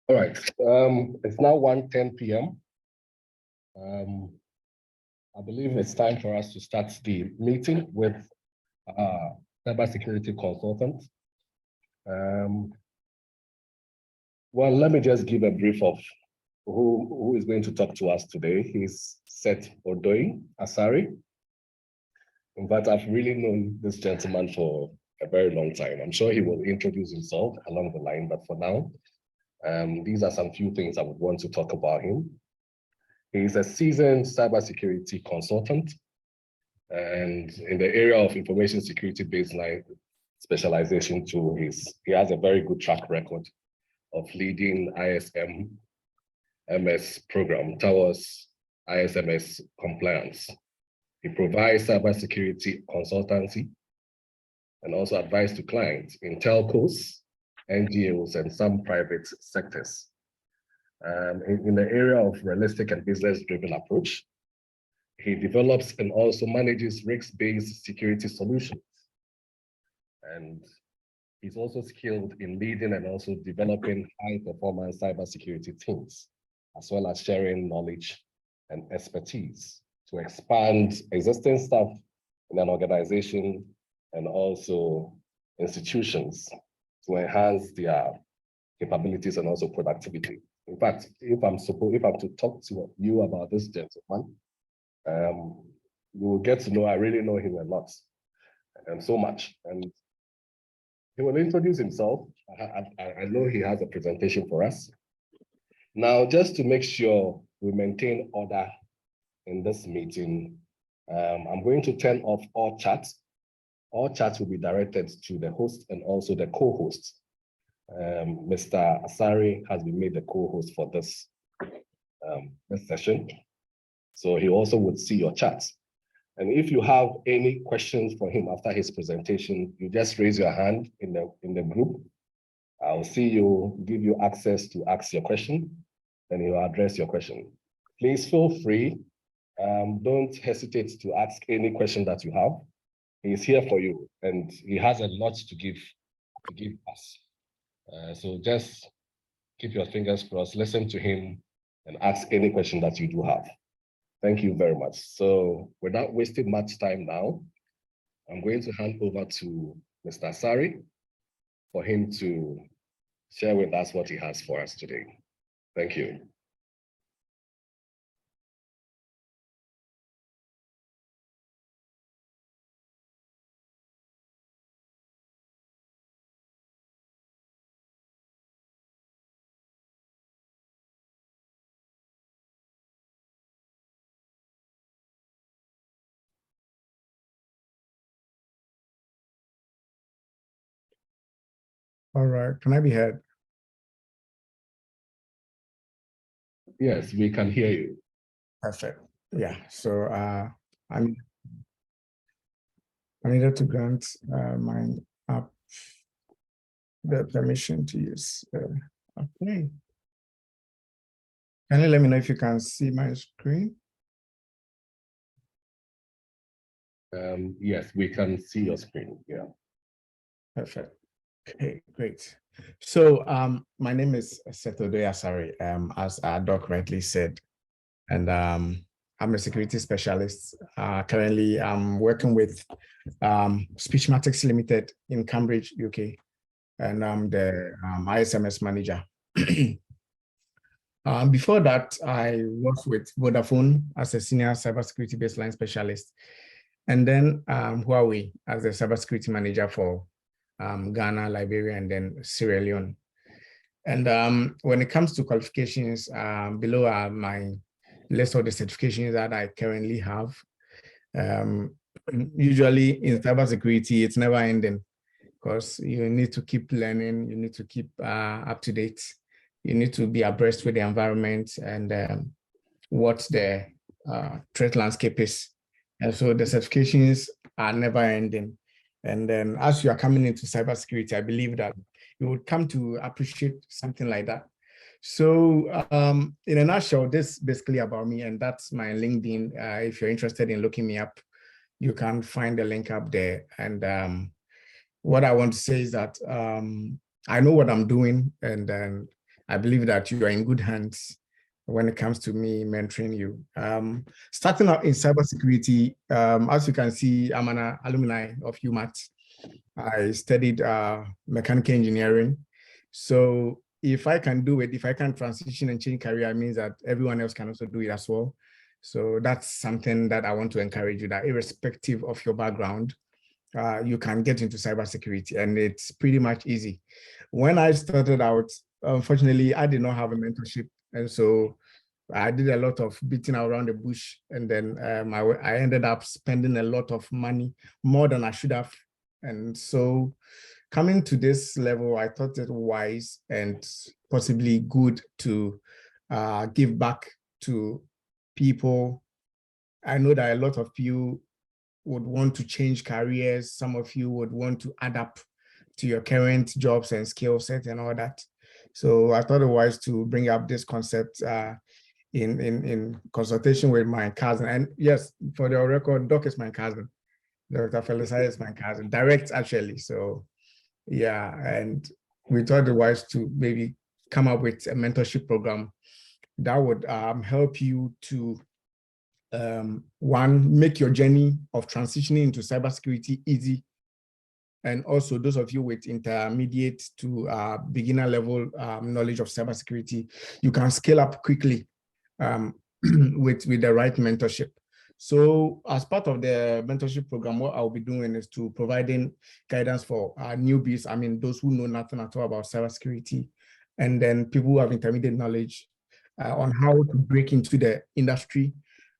All right. It's now 1:10 p.m. I believe it's time for us to start the meeting with cybersecurity consultant. Well, let me just give a brief of who is going to talk to us today. He's Seth Odoyi Asari. In fact, I've really known this gentleman for a very long time. I'm sure he will introduce himself along the line, but for now, these are some few things I would want to talk about him. He's a seasoned cybersecurity consultant, and in the area of information security baseline specialization too, he has a very good track record of leading ISMS program towards ISMS compliance. He provides cybersecurity consultancy and also advice to clients in telcos, NGOs, and some private sectors. In the area of realistic and business-driven approach, he develops and also manages risk-based security solutions. And he's also skilled in leading and also developing high-performance cybersecurity teams, as well as sharing knowledge and expertise to expand existing staff in an organization and also institutions to enhance their capabilities and also productivity. In fact, if I'm to talk to you about this gentleman, you will get to know I really know him a lot and so much. And he will introduce himself. I know he has a presentation for us. Now, just to make sure we maintain order in this meeting, I'm going to turn off all chats. All chats will be directed to the host and also the co-host. Mr. Asari has been made the co-host for this session. So he also would see your chats. And if you have any questions for him after his presentation, you just raise your hand in the group. I'll see you, give you access to ask your question, and he'll address your question. Please feel free. Don't hesitate to ask any question that you have. He's here for you, and he has a lot to give us. So just keep your fingers crossed, listen to him, and ask any question that you do have. Thank you very much. So without wasting much time now, I'm going to hand over to Mr. Asari for him to share with us what he has for us today. Thank you. All right, can I be heard? Yes, we can hear you. Perfect. Yeah, so I needed to grant my app the permission to use. Okay. Can you let me know if you can see my screen? Yes, we can see your screen. Yeah. Perfect. Okay, great. So my name is Seth Odoyi Asari, as Doc rightly said, and I'm a security specialist. Currently, I'm working with Speechmatics Limited in Cambridge, UK, and I'm the ISMS manager. Before that, I worked with Vodafone as a senior cybersecurity baseline specialist, and then Huawei as a cybersecurity manager for Ghana, Liberia, and then Sierra Leone. And when it comes to qualifications, below are my list of the certifications that I currently have. Usually in cybersecurity, it's never ending because you need to keep learning, you need to keep up to date, you need to be abreast with the environment and what the threat landscape is. And so the certifications are never ending. And then as you are coming into cybersecurity, I believe that you would come to appreciate something like that. So in a nutshell, this is basically about me, and that's my LinkedIn. If you're interested in looking me up, you can find the link up there. And what I want to say is that I know what I'm doing, and then I believe that you are in good hands when it comes to me mentoring you. Starting out in cybersecurity, as you can see, I'm an alumni of UMaT. I studied mechanical engineering. So if I can do it, if I can transition and change career, it means that everyone else can also do it as well. So that's something that I want to encourage you, that irrespective of your background, you can get into cybersecurity, and it's pretty much easy. When I started out, unfortunately, I did not have a mentorship. And so I did a lot of beating around the bush, and then I ended up spending a lot of money, more than I should have. And so coming to this level, I thought it wise and possibly good to give back to people. I know that a lot of you would want to change careers. Some of you would want to adapt to your current jobs and skill set and all that. So I thought it wise to bring up this concept in consultation with my cousin. And yes, for the record, Doc is my cousin. Dr. Felisai is my cousin, direct actually. So yeah, and we thought it wise to maybe come up with a mentorship program that would help you to one, make your journey of transitioning into cybersecurity easy. And also those of you with intermediate to beginner level knowledge of cybersecurity, you can scale up quickly with the right mentorship. So as part of the mentorship program, what I'll be doing is to providing guidance for newbies. I mean, those who know nothing at all about cybersecurity, and then people who have intermediate knowledge on how to break into the industry.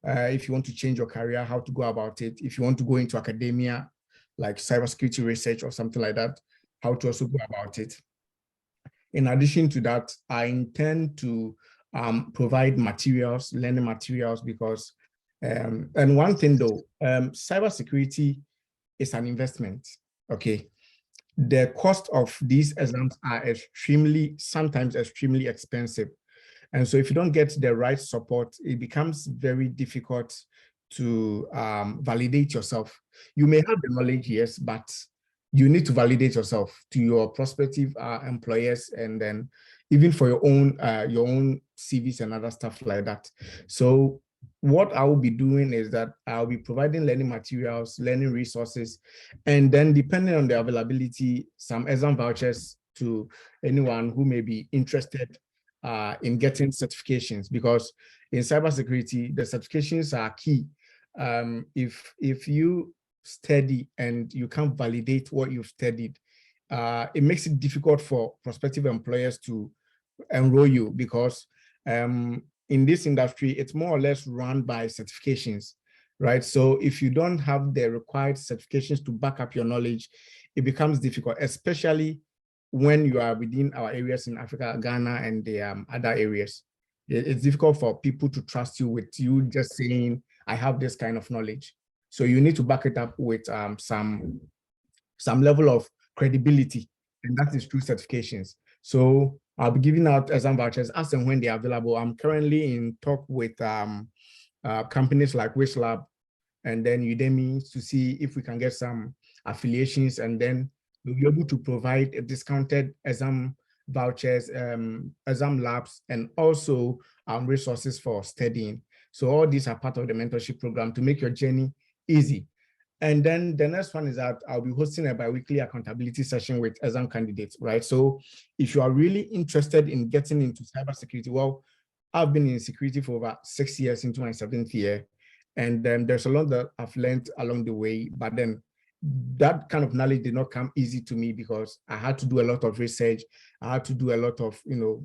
If you want to change your career, how to go about it. If you want to go into academia, like cybersecurity research or something like that, how to also go about it. In addition to that, I intend to provide materials, learning materials, because, and one thing though, cybersecurity is an investment, okay? The cost of these exams are sometimes extremely expensive. And so if you don't get the right support, it becomes very difficult to validate yourself. You may have the knowledge, yes, but you need to validate yourself to your prospective employers, and then even for your own CVs and other stuff like that. So what I will be doing is that I'll be providing learning materials, learning resources, and then depending on the availability, some exam vouchers to anyone who may be interested in getting certifications, because in cybersecurity, the certifications are key. If you study and you can't validate what you've studied, it makes it difficult for prospective employers to enroll you, because in this industry, it's more or less run by certifications, right? So if you don't have the required certifications to back up your knowledge, it becomes difficult, especially when you are within our areas in Africa, Ghana, and the other areas. It's difficult for people to trust you with you just saying, I have this kind of knowledge. So you need to back it up with some level of credibility, and that is through certifications. So I'll be giving out exam vouchers as and when they're available. I'm currently in talk with companies like WishLab and then Udemy to see if we can get some affiliations, and then we'll be able to provide a discounted exam vouchers, exam labs, and also resources for studying. So all these are part of the mentorship program to make your journey easy. And then the next one is that I'll be hosting a bi-weekly accountability session with exam candidates, right? So if you are really interested in getting into cybersecurity, well, I've been in security for about 6 years, into my 7th year. And then there's a lot that I've learned along the way, but then that kind of knowledge did not come easy to me, because I had to do a lot of research. I had to do a lot of,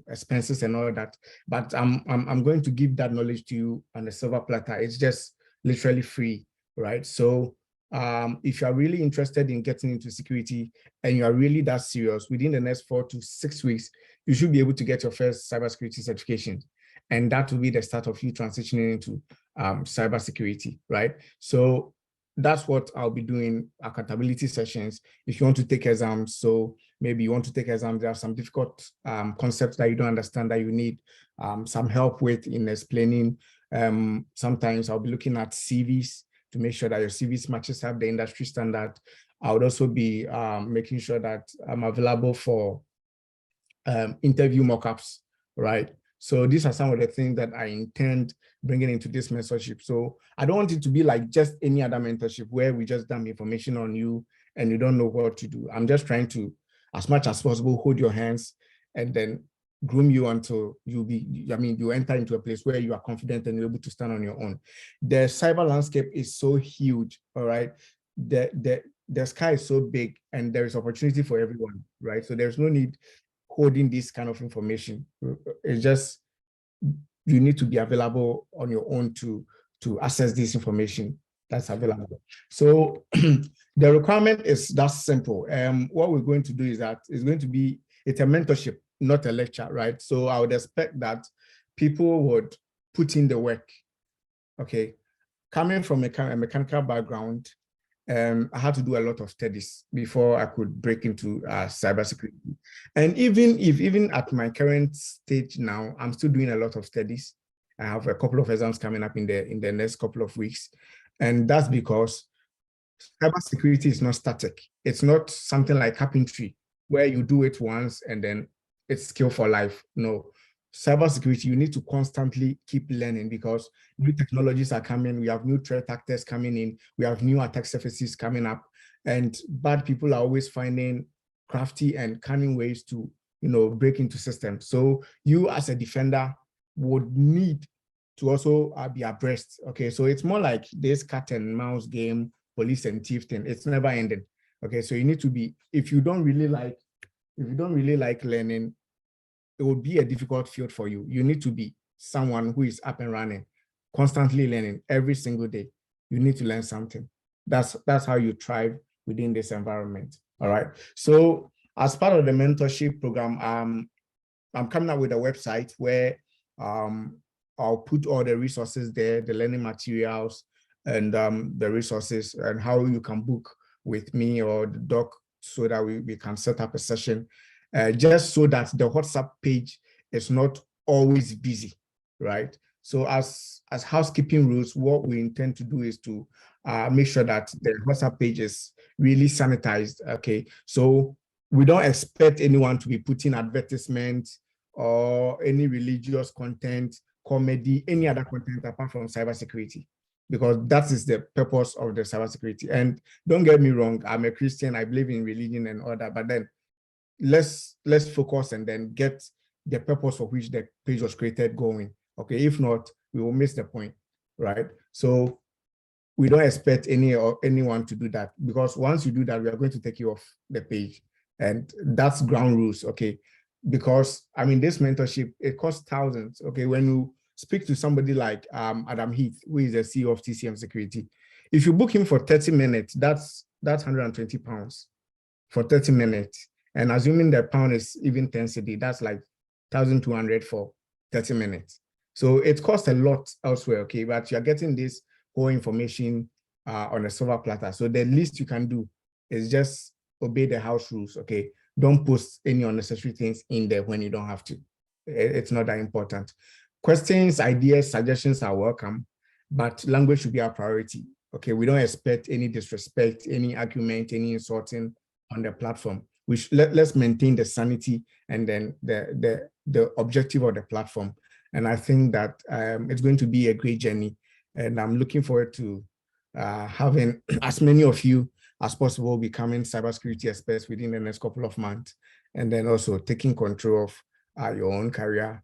expenses and all that. But I'm going to give that knowledge to you on a silver platter. It's just literally free, right? So if you are really interested in getting into security and you are really that serious, within the next 4 to 6 weeks, you should be able to get your first cybersecurity certification. And that will be the start of you transitioning into cybersecurity, right? So that's what I'll be doing, accountability sessions. If you want to take exams, so maybe you want to take exams, there are some difficult concepts that you don't understand that you need some help with in explaining. Sometimes I'll be looking at CVs to make sure that your CVs matches up the industry standard. I would also be making sure that I'm available for interview mockups right? So these are some of the things that I intend bringing into this mentorship. So I don't want it to be like just any other mentorship where we just dump information on you and you don't know what to do. I'm just trying to, as much as possible, hold your hands and then groom you until you enter into a place where you are confident and you're able to stand on your own. The cyber landscape is so huge, all right? The sky is so big and there is opportunity for everyone, right? So there's no need holding this kind of information. It's just, you need to be available on your own to access this information that's available. So the requirement is that simple. What we're going to do is that it's a mentorship, not a lecture, right? So I would expect that people would put in the work. Okay, coming from a mechanical background, I had to do a lot of studies before I could break into cybersecurity. And even at my current stage now, I'm still doing a lot of studies. I have a couple of exams coming up in the next couple of weeks. And that's because cybersecurity is not static. It's not something like carpentry where you do it once and then it's skill for life. No, cybersecurity, you need to constantly keep learning because new technologies are coming. We have new threat actors coming in. We have new attack surfaces coming up, and bad people are always finding crafty and cunning ways to, break into systems. So you as a defender would need to also be abreast. Okay, so it's more like this cat and mouse game, police and thief thing. It's never ending. Okay, so you need to be, if you don't really like learning, it will be a difficult field for you. You need to be someone who is up and running, constantly learning every single day. You need to learn something. That's how you thrive within this environment. All right. So as part of the mentorship program, I'm coming up with a website where I'll put all the resources there, the learning materials and the resources and how you can book with me or the doc so that we can set up a session. Just so that the WhatsApp page is not always busy, right? So as housekeeping rules, what we intend to do is to make sure that the WhatsApp page is really sanitized, okay? So we don't expect anyone to be putting advertisements or any religious content, comedy, any other content apart from cybersecurity, because that is the purpose of the cybersecurity. And don't get me wrong, I'm a Christian, I believe in religion and all that, but then let's focus and then get the purpose for which the page was created going. Okay, if not, we will miss the point, right? So we don't expect anyone to do that, because once you do that, we are going to take you off the page, and that's ground rules. Okay, because I mean, this mentorship, it costs thousands. Okay, when you speak to somebody like Adam Heath, who is the CEO of TCM Security, if you book him for 30 minutes, that's 120 pounds for 30 minutes. And assuming the pound is even 10 cedi, that's like 1,200 for 30 minutes. So it costs a lot elsewhere, okay? But you're getting this whole information on a silver platter. So the least you can do is just obey the house rules, okay? Don't post any unnecessary things in there when you don't have to. It's not that important. Questions, ideas, suggestions are welcome, but language should be our priority, okay? We don't expect any disrespect, any argument, any insulting on the platform. Let's maintain the sanity and then the objective of the platform. And I think that it's going to be a great journey. And I'm looking forward to having as many of you as possible becoming cybersecurity experts within the next couple of months, and then also taking control of your own career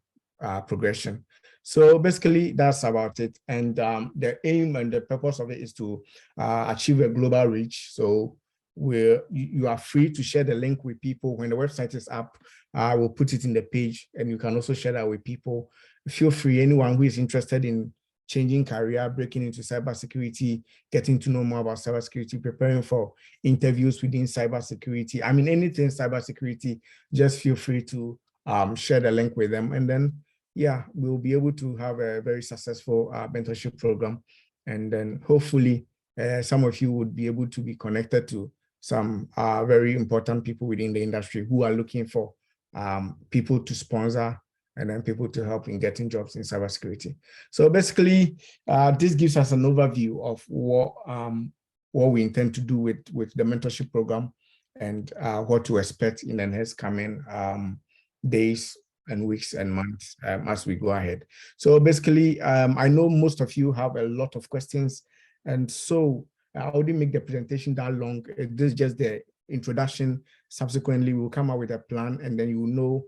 progression. So basically, that's about it. And the aim and the purpose of it is to achieve a global reach. So you are free to share the link with people. When the website is up, I will put it in the page, and you can also share that with people. Feel free, anyone who is interested in changing career, breaking into cybersecurity, getting to know more about cybersecurity, preparing for interviews within cybersecurity. I mean, anything cybersecurity, just feel free to share the link with them. And then, yeah, we'll be able to have a very successful mentorship program. And then hopefully some of you would be able to be connected to some very important people within the industry who are looking for people to sponsor and then people to help in getting jobs in cybersecurity. So basically, this gives us an overview of what we intend to do with the mentorship program and what to expect in the next coming days and weeks and months as we go ahead. So basically, I know most of you have a lot of questions, and so I wouldn't make the presentation that long. This is just the introduction. Subsequently, we'll come up with a plan, and then you will know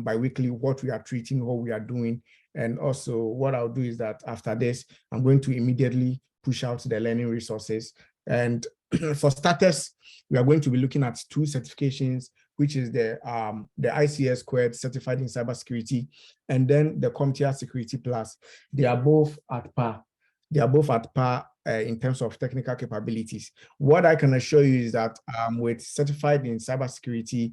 bi-weekly what we are treating, what we are doing. And also what I'll do is that after this, I'm going to immediately push out the learning resources. And for starters, we are going to be looking at 2 certifications, which is the ICS Squared Certified in Cybersecurity, and then the CompTIA Security Plus. They are both at par. They are both at par in terms of technical capabilities. What I can assure you is that with Certified in Cybersecurity,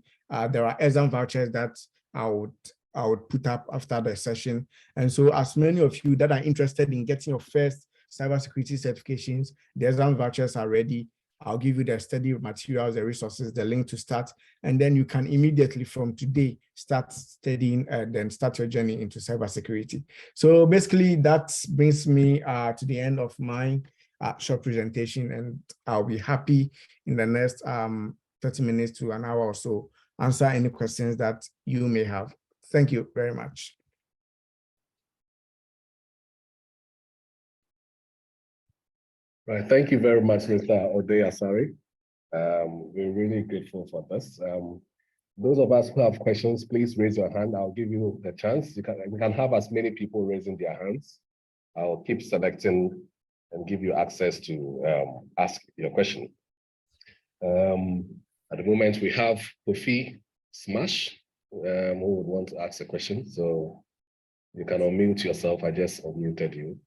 there are exam vouchers that I would put up after the session. And so as many of you that are interested in getting your first cybersecurity certifications, the exam vouchers are ready. I'll give you the study materials, the resources, the link to start, and then you can immediately from today start studying and then start your journey into cybersecurity. So basically that brings me to the end of my short presentation, and I'll be happy in the next 30 minutes to an hour or so answer any questions that you may have. Thank you very much. Right, thank you very much, Mr. Ode Asari. We're really grateful for this. Those of us who have questions, please raise your hand. I'll give you the chance. We can have as many people raising their hands. I'll keep selecting and give you access to ask your question. At the moment, we have Kofi Smash, who would want to ask a question. So you can unmute yourself. I just unmuted you.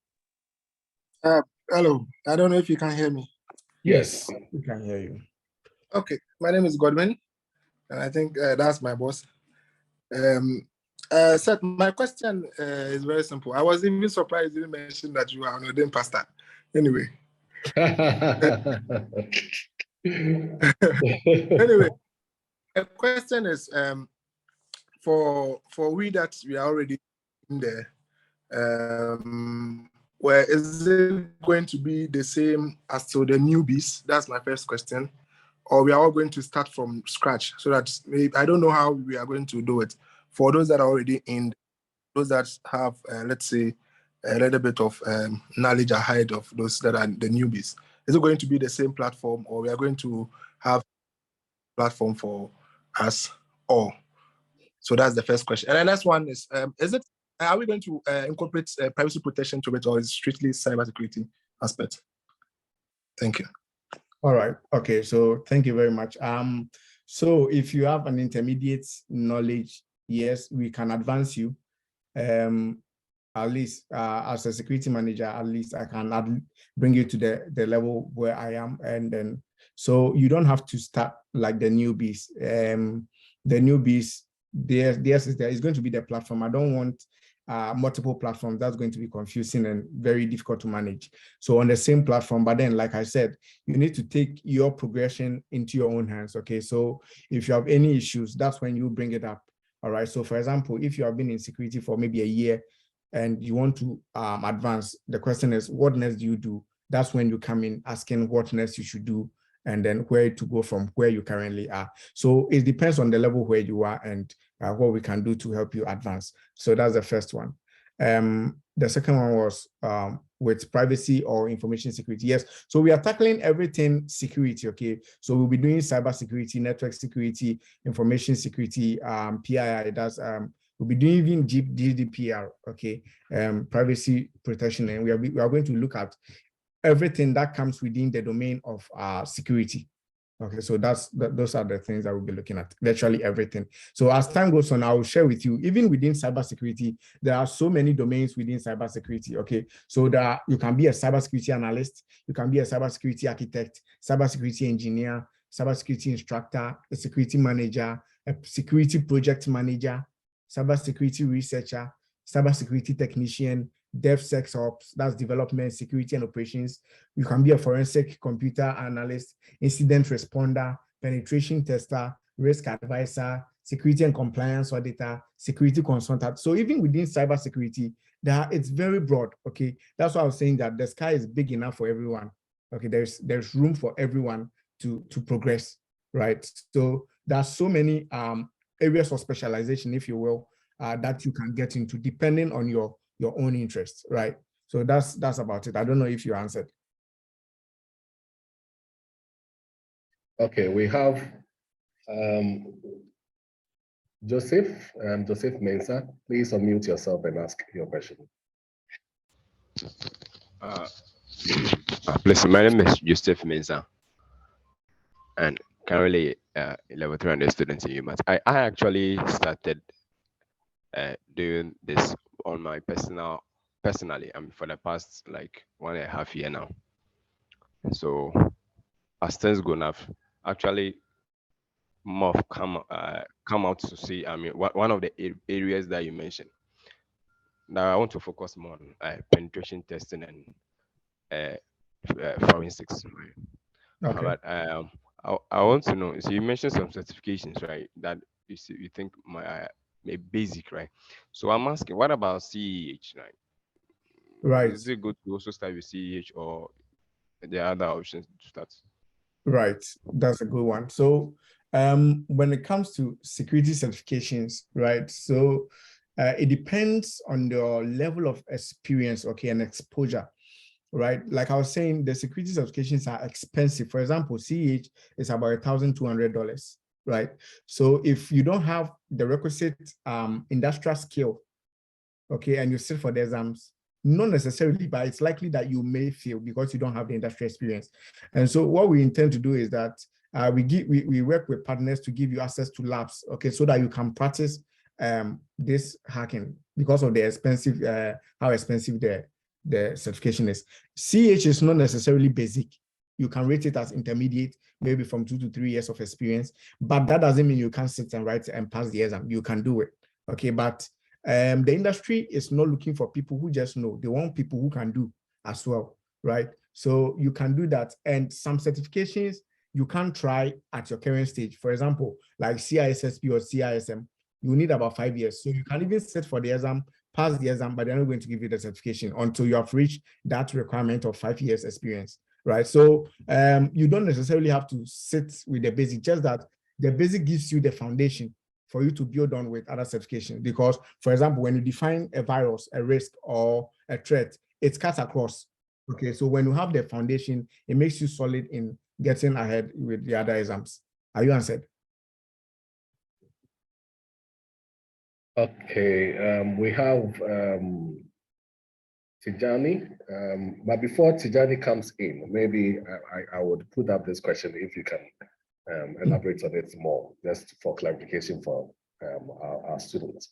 Hello, I don't know if you can hear me. Yes, we can hear you. Okay, my name is Godwin, and I think that's my boss. Seth, my question is very simple. I was even surprised you mentioned that you are an ordained pastor. Anyway. Anyway, the question is for we that we are already in there. Where is it going to be the same as to the newbies? That's my first question. Or we are all going to start from scratch so that maybe, I don't know how we are going to do it. For those that are already in, those that have, let's say, a little bit of knowledge ahead of those that are the newbies, is it going to be the same platform, or we are going to have a platform for us all? So that's the first question. And the next one is are we going to incorporate privacy protection to it, or is it strictly cybersecurity aspect? Thank you. All right. Okay. So thank you very much. So if you have an intermediate knowledge, yes, we can advance you. At least as a security manager, at least I can bring you to the level where I am, and then so you don't have to start like the newbies. The newbies, there is going to be the platform. I don't want multiple platforms. That's going to be confusing and very difficult to manage. So on the same platform, but then, like I said, you need to take your progression into your own hands. Okay, so if you have any issues, that's when you bring it up. All right. So for example, if you have been in security for maybe a year and you want to advance, the question is, what next do you do? That's when you come in asking what next you should do, and then where to go from where you currently are. So it depends on the level where you are and what we can do to help you advance. So that's the first one. The second one was with privacy or information security. Yes, so we are tackling everything security, okay? So we'll be doing cybersecurity, network security, information security, PII, that's we'll be doing even GDPR, okay? Privacy protection, and we are going to look at everything that comes within the domain of security. Okay, so those are the things that we'll be looking at, virtually everything. So as time goes on, I will share with you, even within cybersecurity, there are so many domains within cybersecurity, okay? So that you can be a cybersecurity analyst, you can be a cybersecurity architect, cybersecurity engineer, cybersecurity instructor, a security manager, a security project manager, cybersecurity researcher, cybersecurity technician, DevSecOps, that's development, security and operations. You can be a forensic computer analyst, incident responder, penetration tester, risk advisor, security and compliance auditor, security consultant. So even within cybersecurity, it's very broad, okay? That's why I was saying that the sky is big enough for everyone. Okay, there's room for everyone to progress, right? So there's so many areas of specialization, if you will, that you can get into depending on your own interests, right? So that's about it. I don't know if you answered. Okay, we have Joseph Mensah. Please unmute yourself and ask your question. Please, my name is Joseph Mensah, and currently level 300 students in UMass. I actually started doing this on my personally, for the past like 1.5 years now. So as things go now, actually more come out to see. I mean, one of the areas that you mentioned. Now I want to focus more on penetration testing and forensics. Right? Okay. But I want to know. So you mentioned some certifications, right? That you think may basic, right? So I'm asking, what about CEH, right? Right. Is it good to also start with CEH, or there are other options to start? Right. That's a good one. So when it comes to security certifications, right? So it depends on your level of experience, okay, and exposure, right? Like I was saying, the security certifications are expensive. For example, CEH is about $1,200, right? So if you don't have the requisite industrial skill, okay, and you sit for the exams, not necessarily, but it's likely that you may fail because you don't have the industry experience. And so what we intend to do is that we work with partners to give you access to labs, okay, so that you can practice this hacking because of the expensive, how expensive the certification is. CH is not necessarily basic. You can rate it as intermediate, maybe from 2 to 3 years of experience, but that doesn't mean you can't sit and write and pass the exam. You can do it, okay, but the industry is not looking for people who just know. They want people who can do as well, right? So you can do that. And some certifications you can try at your current stage. For example, like CISSP or CISM, you need about 5 years. So you can even sit for the exam, pass the exam, but they're not going to give you the certification until you have reached that requirement of 5 years experience, right? So you don't necessarily have to sit with the basic, just that the basic gives you the foundation for you to build on with other certifications. Because, for example, when you define a virus, a risk, or a threat, it cuts across. Okay, so when you have the foundation, it makes you solid in getting ahead with the other exams. Are you answered? Okay, we have Tijani, but before Tijani comes in, maybe I would put up this question if you can elaborate on it more, just for clarification for our students.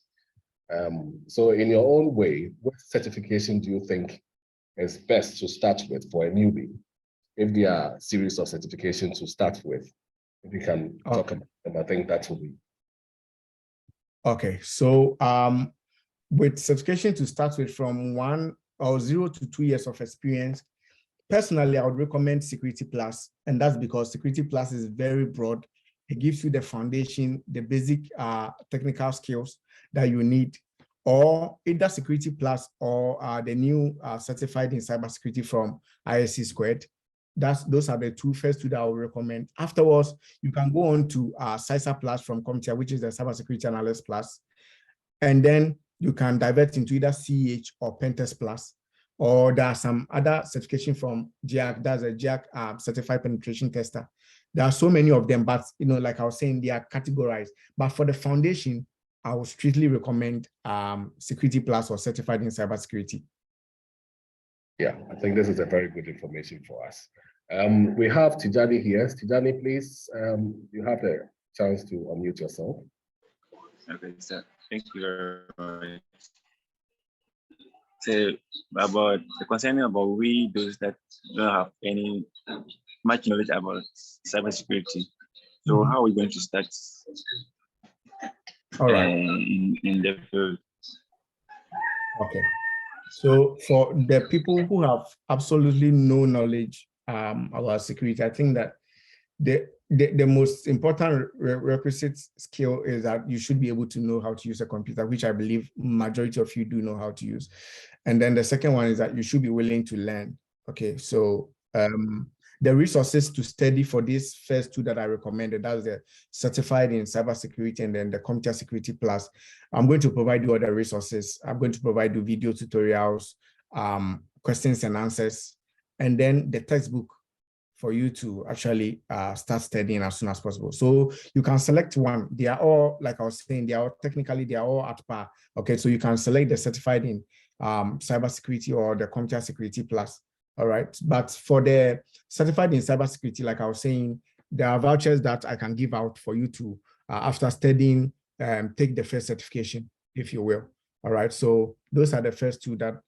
So in your own way, what certification do you think is best to start with for a newbie? If there are a series of certifications to start with, if you can talk about them, I think that will be. Okay, so with certification to start with from 1 or 0 to 2 years of experience, personally, I would recommend Security Plus, and that's because Security Plus is very broad. It gives you the foundation, the basic technical skills that you need, or either Security Plus or the new certified in cybersecurity from ISC Squared. Those are the first two that I would recommend. Afterwards, you can go on to CISA Plus from CompTIA, which is the Cybersecurity Analyst Plus, and then you can divert into either CEH or Pentest Plus. Or there are some other certification from GIAC, that's a GIAC certified penetration tester. There are so many of them, but like I was saying, they are categorized. But for the foundation, I would strictly recommend Security Plus or certified in cybersecurity. Yeah, I think this is a very good information for us. We have Tijani here. Tijani, please, you have the chance to unmute yourself. Okay, sir. Thank you very much. So about the concerning about we those that don't have any much knowledge about cybersecurity. So how are we going to start? All right. In the field. Okay. So for the people who have absolutely no knowledge about security, I think that the most important requisite skill is that you should be able to know how to use a computer, which I believe majority of you do know how to use. And then the second one is that you should be willing to learn. Okay, so the resources to study for these first two that I recommended, that's the certified in cybersecurity and then the computer security plus, I'm going to provide you other resources. I'm going to provide you video tutorials, questions and answers, and then the textbook for you to actually start studying as soon as possible. So you can select one. They are all, like I was saying, they are all at par. Okay, so you can select the certified in cybersecurity or the computer security plus. All right, but for the certified in cybersecurity, like I was saying, there are vouchers that I can give out for you to, after studying, take the first certification, if you will. All right, so those are the first two that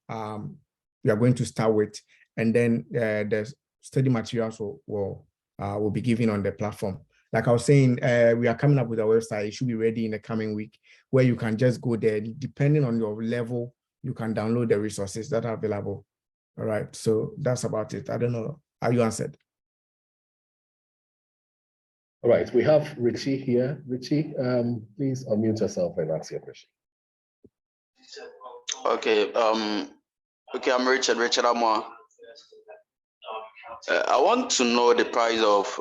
we are going to start with, and then the study materials will be given on the platform. Like I was saying, we are coming up with a website. It should be ready in the coming week, where you can just go there. Depending on your level, you can download the resources that are available. All right, so that's about it. I don't know. Are you answered? All right, we have Richie here. Richie, please unmute yourself and ask your question. Okay, I'm Richard Amwa. I want to know the price of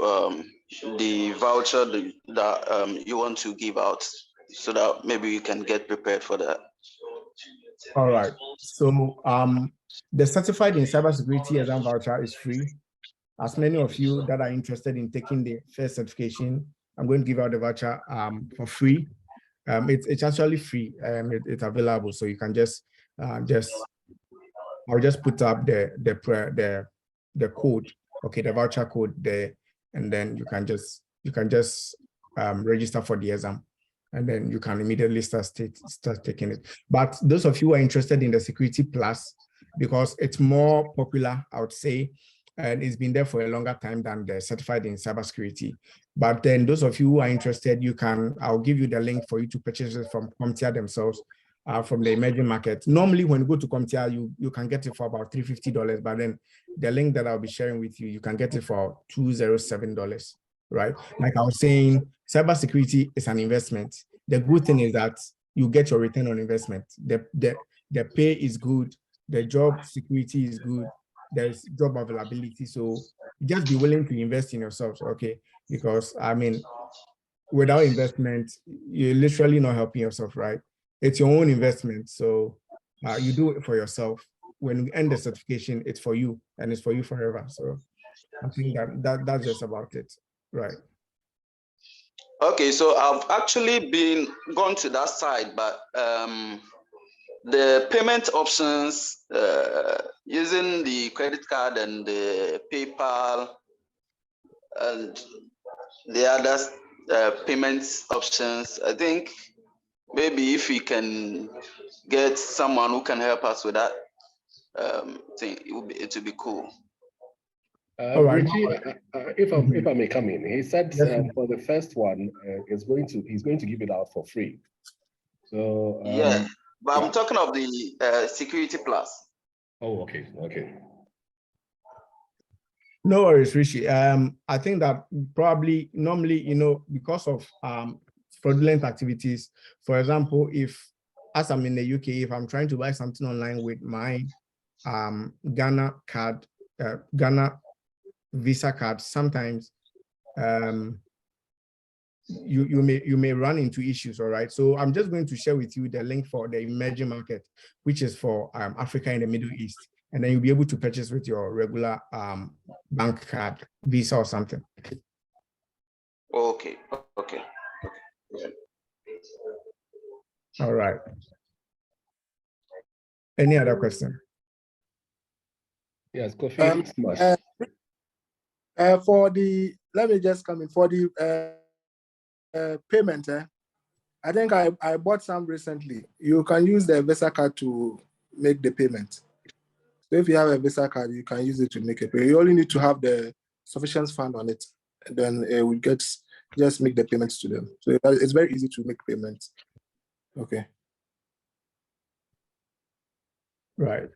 the voucher that you want to give out, so that maybe you can get prepared for that. All right, so the certified in cybersecurity exam voucher is free. As many of you that are interested in taking the first certification, I'm going to give out the voucher for free. It's actually free. It's available, so you can I'll just put up the code, okay, the voucher code there, and then you can just register for the exam, and then you can immediately start taking it. But those of you who are interested in the Security Plus, because it's more popular, I would say, and it's been there for a longer time than the certified in cybersecurity. But then those of you who are interested, I'll give you the link for you to purchase it from CompTIA themselves, from the emerging market. Normally, when you go to CompTIA, you can get it for about $350, but then the link that I'll be sharing with you, you can get it for $207, right? Like I was saying, cybersecurity is an investment. The good thing is that you get your return on investment. The pay is good, the job security is good, there's job availability. So just be willing to invest in yourselves, okay? Because I mean, without investment, you're literally not helping yourself, right? It's your own investment. So you do it for yourself. When you end the certification, it's for you and it's for you forever. So I think that's just about it, right? Okay, so I've actually gone to that side, but the payment options using the credit card and the PayPal and the other payment options, I think maybe if we can get someone who can help us with that thing, it would be cool. All right. Richie, if I may come in, he said Yes, for the first one, he's going to give it out for free. So yeah, but I'm talking of the Security Plus. Oh, okay. No worries, Rishi. I think that probably normally, because of fraudulent activities, for example, as I'm in the UK, if I'm trying to buy something online with my Ghana card, Ghana Visa card, sometimes you may run into issues. All right, so I'm just going to share with you the link for the emerging market, which is for Africa and the Middle East, and then you'll be able to purchase with your regular bank card, Visa or something. Okay. All right. Any other question? Yes, Kofi. Let me just come in for the payment. I think I bought some recently. You can use the Visa card to make the payment. So if you have a Visa card, you can use it to make a payment. You only need to have the sufficient fund on it, and then it will just make the payments to them. So it's very easy to make payments. Okay. Right.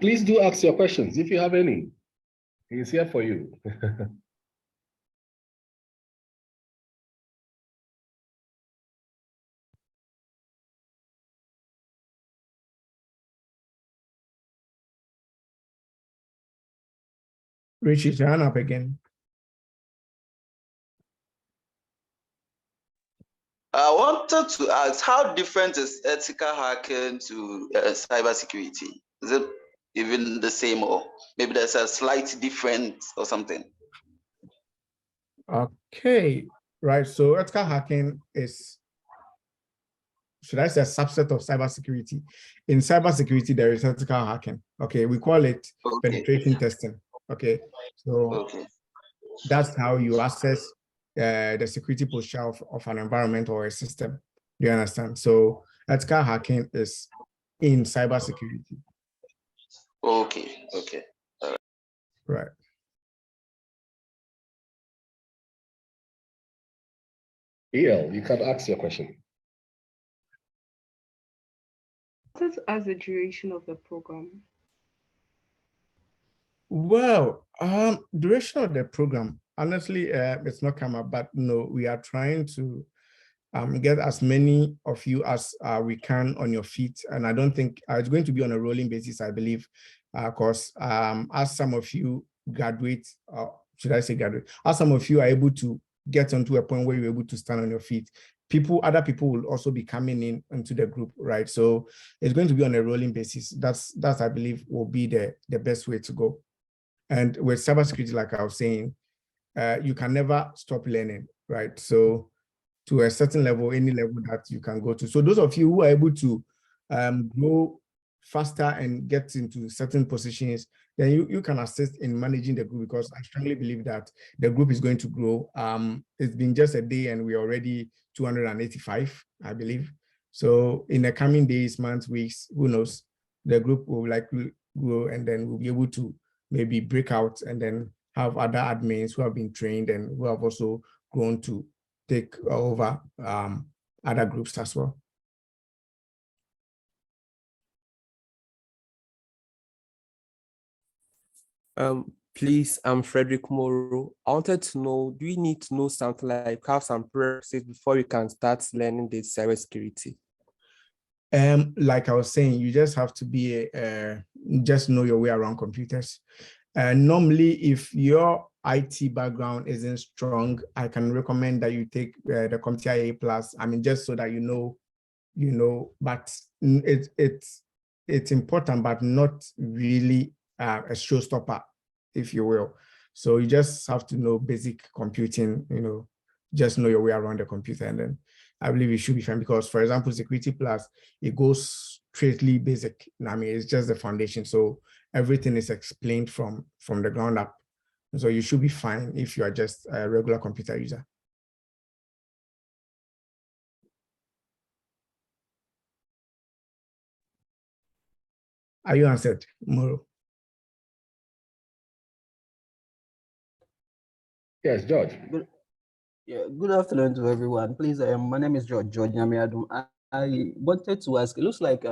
Please do ask your questions if you have any. He's here for you. Richie, your hand up again. I wanted to ask, how different is ethical hacking to cybersecurity? Is it even the same, or maybe there's a slight difference or something? Okay, right. So ethical hacking is, should I say, a subset of cybersecurity? In cybersecurity, there is ethical hacking. Okay, we call it penetration testing. Okay, so that's how you assess the security posture of an environment or a system. Do you understand? So ethical hacking is in cybersecurity. Okay. Right. EL, you can ask your question. What is the duration of the program? Well, duration of the program, honestly, it's not come up, but no, we are trying to get as many of you as we can on your feet. And I don't think it's going to be on a rolling basis, I believe, because as some of you graduate, should I say graduate, as some of you are able to get onto a point where you're able to stand on your feet, other people will also be coming into the group, right? So it's going to be on a rolling basis. That's I believe will be the best way to go. And with cybersecurity, like I was saying, you can never stop learning, right? So to a certain level, any level that you can go to. So those of you who are able to grow faster and get into certain positions, then you can assist in managing the group, because I strongly believe that the group is going to grow. It's been just a day and we're already 285, I believe. So in the coming days, months, weeks, who knows, the group will likely grow, and then we'll be able to maybe break out and then have other admins who have been trained and who have also grown to take over other groups as well. Please, I'm Frederick Moro. I wanted to know, do we need to know something like have some prerequisites before you can start learning the cybersecurity? Like I was saying, you just have to be just know your way around computers. Normally, if your IT background isn't strong, I can recommend that you take the CompTIA Plus. I mean, just so that you know, but it's important, but not really a showstopper, if you will. So you just have to know basic computing, just know your way around the computer, and then I believe it should be fine, because, for example, Security Plus, it goes straightly basic. I mean, it's just the foundation. So everything is explained from the ground up. So you should be fine if you are just a regular computer user. Are you answered, Moro? Yes, George. Good afternoon to everyone. Please, my name is George Nyamiadum. I wanted to ask, it looks like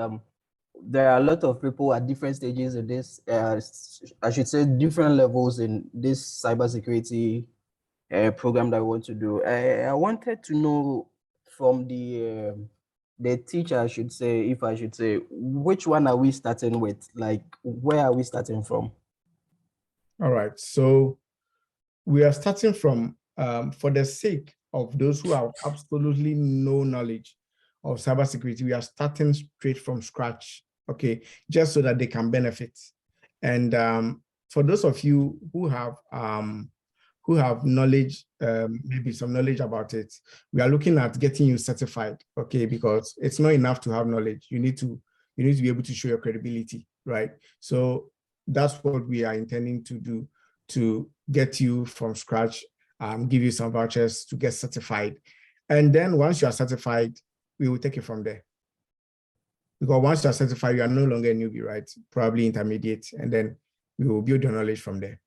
there are a lot of people at different stages in this, I should say different levels in this cybersecurity program that we want to do. I wanted to know from the teacher, I should say, if I should say, which one are we starting with? Like, where are we starting from? All right, so we are starting from, for the sake of those who have absolutely no knowledge of cybersecurity, we are starting straight from scratch, okay, just so that they can benefit. And for those of you who have knowledge, maybe some knowledge about it, we are looking at getting you certified, okay, because it's not enough to have knowledge. You need to be able to show your credibility, right? So that's what we are intending to do, to get you from scratch, give you some vouchers to get certified. And then once you are certified, we will take it from there. Because once you are certified, you are no longer a newbie, right? Probably intermediate, and then we will build your knowledge from there.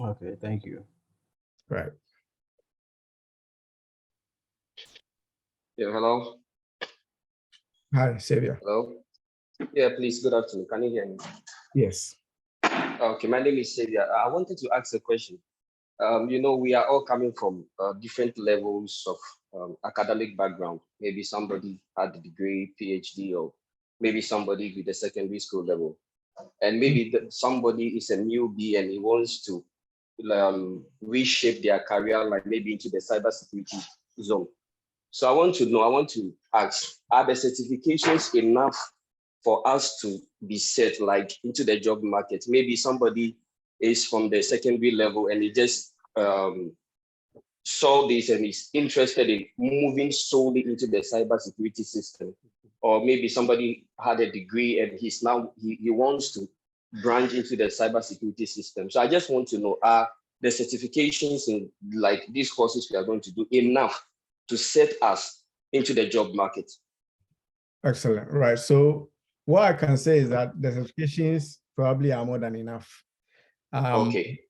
Okay, thank you. Right. Yeah, hello. Hi, Xavier. Hello. Yeah, please, good afternoon. Can you hear me? Yes. Okay, my name is Xavier. I wanted to ask a question. We are all coming from different levels of academic background. Maybe somebody had a degree, PhD, or maybe somebody with a secondary school level. and maybe somebody is a newbie and he wants to reshape their career, like maybe into the cybersecurity zone. So I want to ask, are the certifications enough for us to be set like into the job market? Maybe somebody is from the secondary level and he just saw this and is interested in moving solely into the cybersecurity system. Or maybe somebody had a degree and he wants to branch into the cybersecurity system. So I just want to know, are the certifications in like these courses we are going to do enough to set us into the job market? Excellent. Right. So what I can say is that the certifications probably are more than enough. Okay.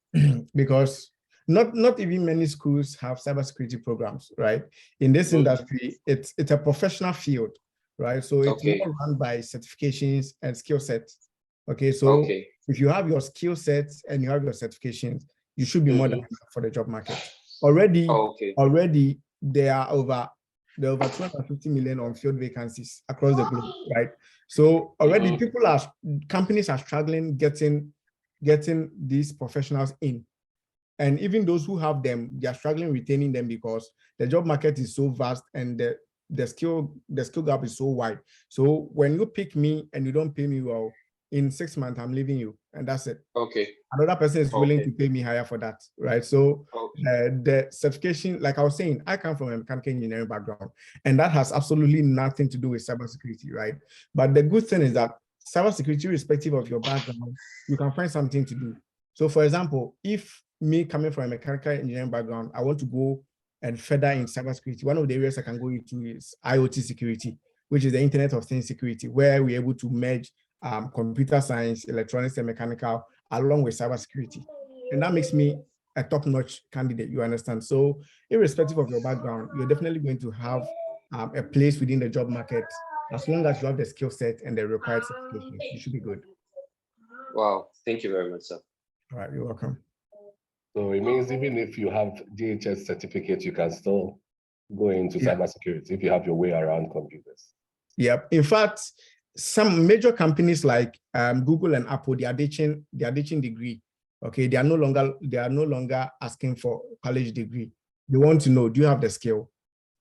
Because not even many schools have cybersecurity programs, right? In this industry, it's a professional field, right? So it's more run by certifications and skill sets. Okay, so if you have your skill sets and you have your certifications, you should be more than enough for the job market. Already there are over 250 million on field vacancies across the globe, right? So already companies are struggling getting these professionals in. And even those who have them, they are struggling retaining them because the job market is so vast and the skill gap is so wide. So when you pick me and you don't pay me well, in 6 months, I'm leaving you, and that's it. Okay. Another person is willing to pay me higher for that, right? So the certification, like I was saying, I come from a mechanical engineering background, and that has absolutely nothing to do with cybersecurity, right? But the good thing is that cybersecurity, irrespective of your background, you can find something to do. So for example, if me coming from a mechanical engineering background, I want to go and further in cybersecurity, one of the areas I can go into is IoT security, which is the Internet of Things security, where we're able to merge computer science, electronics, and mechanical along with cybersecurity. And that makes me a top-notch candidate, you understand? So irrespective of your background, you're definitely going to have a place within the job market. As long as you have the skill set and the required certifications, you should be good. Wow, thank you very much, sir. All right, you're welcome. So it means even if you have DHS certificate, you can still go into cybersecurity if you have your way around computers. Yep. In fact, some major companies like Google and Apple, they are ditching degree. Okay, they are no longer asking for college degree. They want to know, do you have the skill?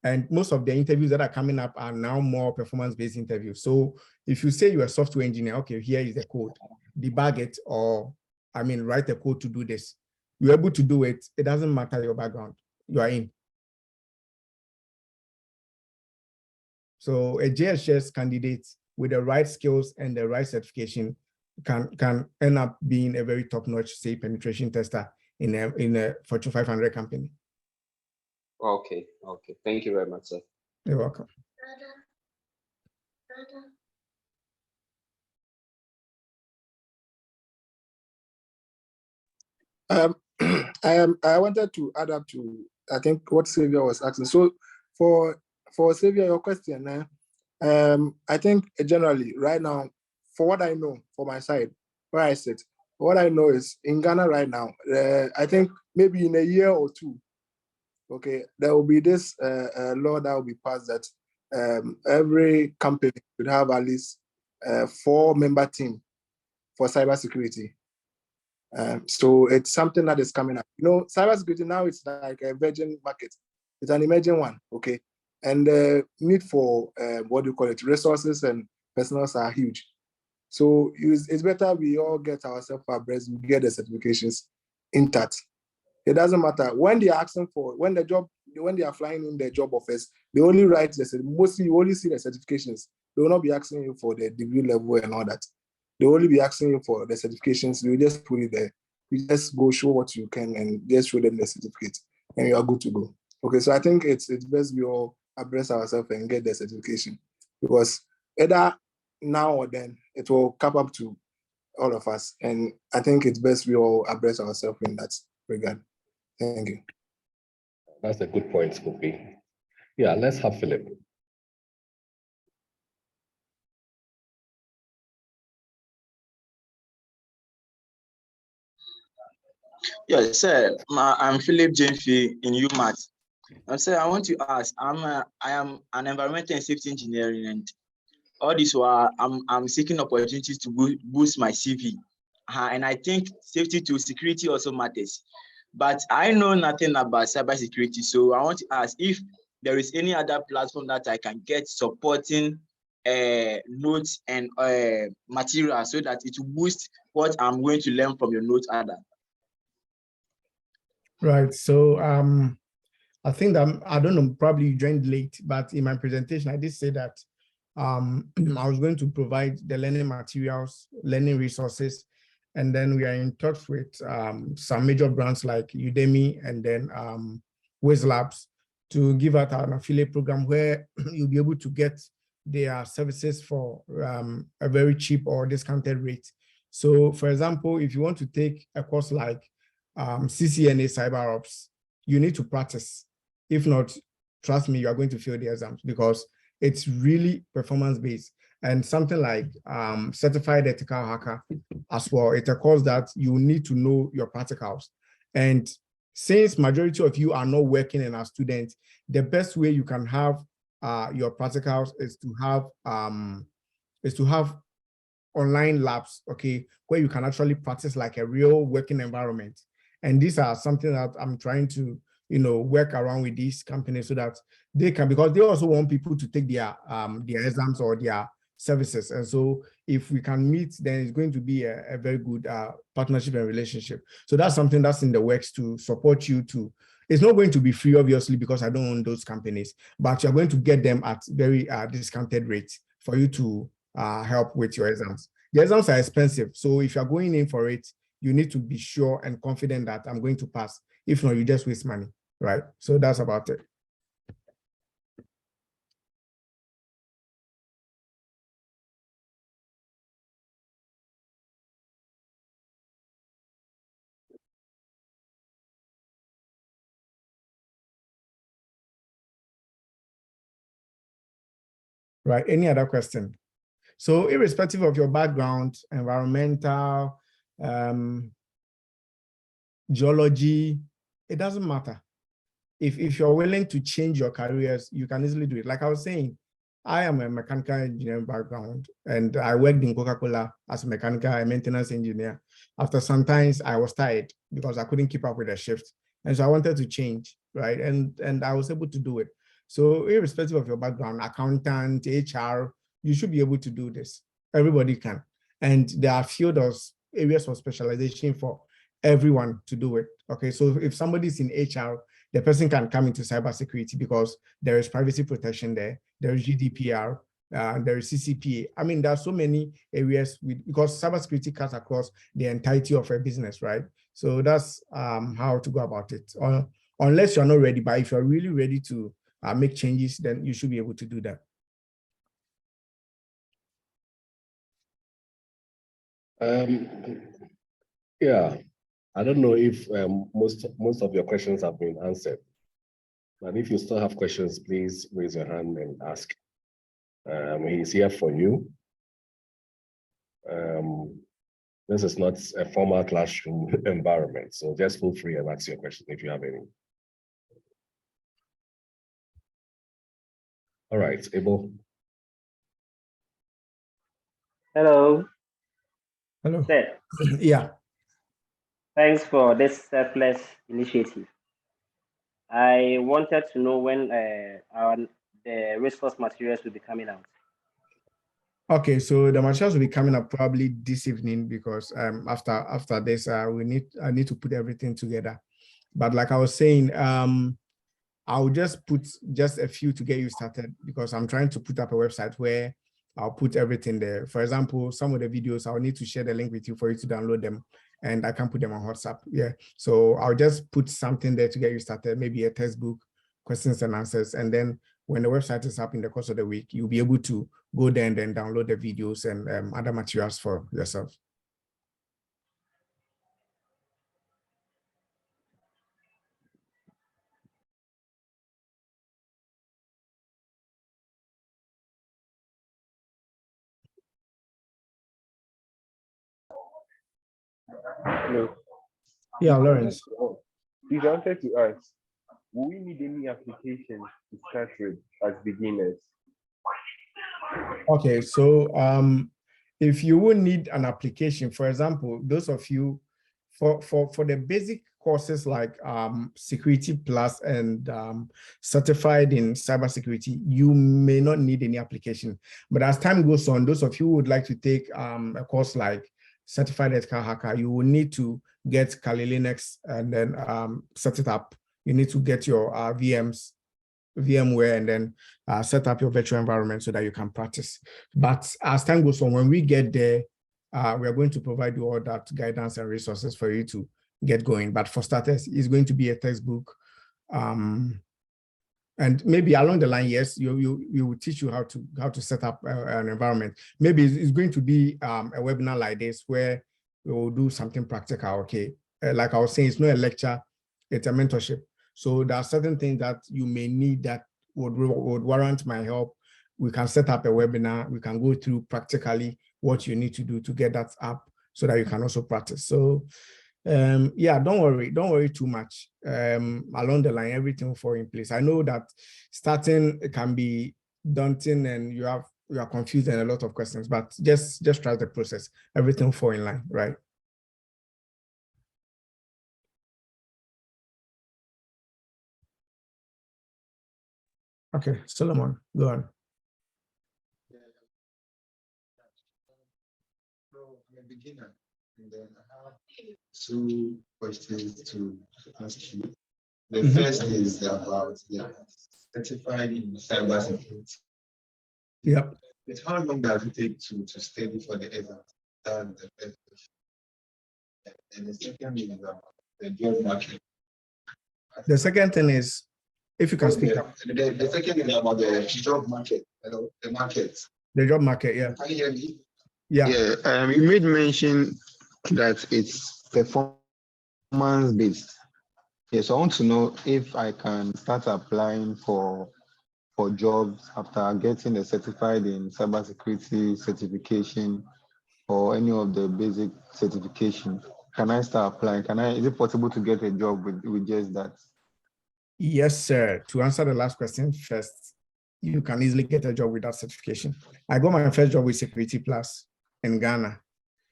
And most of the interviews that are coming up are now more performance-based interviews. So if you say you're a software engineer, okay, here is the code, debug it, or write the code to do this. You're able to do it. It doesn't matter your background. You are in. So a JSS candidate with the right skills and the right certification can end up being a very top-notch, say, penetration tester in a Fortune 500 company. Okay. Thank you very much, sir. You're welcome. I wanted to add up to, I think, what Xavier was asking. So for Xavier, your question, I think generally right now, for what I know, for my side, where I sit, what I know is in Ghana right now, I think maybe in a year or two, okay, there will be this law that will be passed that every company should have at least 4-member team for cybersecurity. So it's something that is coming up. Cybersecurity now it's like a virgin market. It's an emerging one, okay? And the need for resources and personnel are huge. So it's better we all get ourselves abreast, we get the certifications intact. It doesn't matter when they are asking for, when they are flying in the job offers, they only write mostly you only see the certifications. They will not be asking you for the degree level and all that. They will only be asking you for the certifications. You just put it there. You just go show what you can and just show them the certificate and you are good to go. Okay, so I think it's best we all abreast ourselves and get the certification, because either now or then it will come up to all of us. And I think it's best we all abreast ourselves in that regard. Thank you. That's a good point, Scoopy. Yeah, let's have Philip. Yes, sir. I'm Philip Jemfi in UMaT. Sir, I want to ask, I am an environmental and safety engineering, and all this while I'm seeking opportunities to boost my CV. And I think safety to security also matters. But I know nothing about cybersecurity. So I want to ask if there is any other platform that I can get supporting notes and material so that it will boost what I'm going to learn from your notes. Right. So I think that I don't know, probably you joined late, but in my presentation, I did say that I was going to provide the learning materials, learning resources, and then we are in touch with some major brands like Udemy and then Wiz Labs to give out an affiliate program where you'll be able to get their services for a very cheap or discounted rate. So for example, if you want to take a course like CCNA Cyber Ops, you need to practice. If not, trust me, you are going to fail the exams because it's really performance-based. And something like certified ethical hacker as well, it's a course that you need to know your practicals. And since majority of you are not working and are students, the best way you can have your practicals is to have online labs, okay, where you can actually practice like a real working environment. And these are something that I'm trying to, work around with these companies so that they can, because they also want people to take their exams or their services. And so if we can meet, then it's going to be a very good partnership and relationship. So that's something that's in the works to support you to. It's not going to be free, obviously, because I don't own those companies, but you're going to get them at very discounted rates for you to help with your exams. The exams are expensive. So if you're going in for it, you need to be sure and confident that I'm going to pass. If not, you just waste money, right? So that's about it. Right, any other question? So irrespective of your background, environmental, geology, it doesn't matter. If you're willing to change your careers, you can easily do it. Like I was saying, I am a mechanical engineering background and I worked in Coca-Cola as a mechanical and maintenance engineer. After some times I was tired because I couldn't keep up with the shift. And so I wanted to change, right? And I was able to do it. So irrespective of your background, accountant, HR, you should be able to do this. Everybody can. And there are fields, areas of specialization for everyone to do it. Okay, so if somebody's in HR, the person can come into cybersecurity because there is privacy protection there, there is GDPR, there is CCPA. I mean, there are so many areas because cybersecurity cuts across the entirety of a business, right? So that's how to go about it. Unless you're not ready, but if you're really ready to make changes, then you should be able to do that. Yeah, I don't know if most of your questions have been answered, but if you still have questions, please raise your hand and ask. He's here for you. This is not a formal classroom environment, so just feel free and ask your question if you have any. All right, Abel. Hello. Hello. Sir. Yeah. Thanks for this selfless initiative. I wanted to know when the resource materials will be coming out. Okay, so the materials will be coming up probably this evening because after this I need to put everything together. But like I was saying, I'll just put just a few to get you started because I'm trying to put up a website where I'll put everything there. For example, some of the videos I'll need to share the link with you for you to download them, and I can put them on WhatsApp. Yeah, so I'll just put something there to get you started, maybe a textbook, questions and answers, and then when the website is up in the course of the week, you'll be able to go there and then download the videos and other materials for yourself. Hello. Yeah, Lawrence. Please, I wanted to ask, will we need any applications to start with as beginners? Okay, so if you will need an application, for example, those of you for the basic courses like Security Plus and certified in cybersecurity, you may not need any application. But as time goes on, those of you who would like to take a course like Certified Ethical Hacker, you will need to get Kali Linux and then set it up. You need to get your VMware and then set up your virtual environment so that you can practice. But as time goes on, when we get there, we are going to provide you all that guidance and resources for you to get going. But for starters, it's going to be a textbook. And maybe along the line, yes, we will teach you how to set up an environment. Maybe it's going to be a webinar like this where we will do something practical, okay? Like I was saying, it's not a lecture, it's a mentorship. So there are certain things that you may need that would warrant my help. We can set up a webinar. We can go through practically what you need to do to get that up so that you can also practice. So yeah, don't worry too much. Along the line, everything will fall in place. I know that starting can be daunting and you are confused and a lot of questions, but just trust the process. Everything will fall in line, right? Okay, Solomon, go on. I'm a beginner, and then I have 2 questions to ask you. The first is about the certified in cybersecurity. Yep. But how long does it take to study for the exam? That's the first question. And the second is about the job market. The second thing is, if you can speak up. The second is about the job market. Hello, the market. The job market, yeah. Can you hear me? Yeah. Yeah. You made mention that it's performance based. Yes, I want to know if I can start applying for jobs after getting the certified in cybersecurity certification or any of the basic certification. Can I start applying? Is it possible to get a job with just that? Yes, sir. To answer the last question first, you can easily get a job with that certification. I got my first job with Security Plus in Ghana.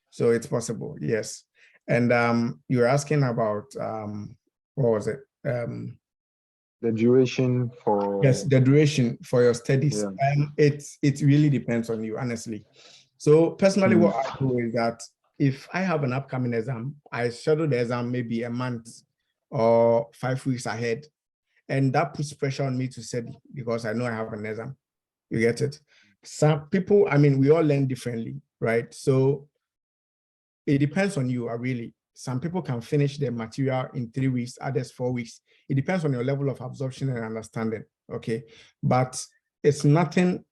So it's possible, yes. And you were asking about, what was it? The duration for... Yes, the duration for your studies. Yeah. It really depends on you, honestly. So personally, what I do is that if I have an upcoming exam, I schedule the exam maybe a month or 5 weeks ahead. And that puts pressure on me to study because I know I have an exam. You get it? Some people, I mean, we all learn differently, right? So it depends on you, really. Some people can finish their material in 3 weeks, others 4 weeks. It depends on your level of absorption and understanding, okay? But it's nothing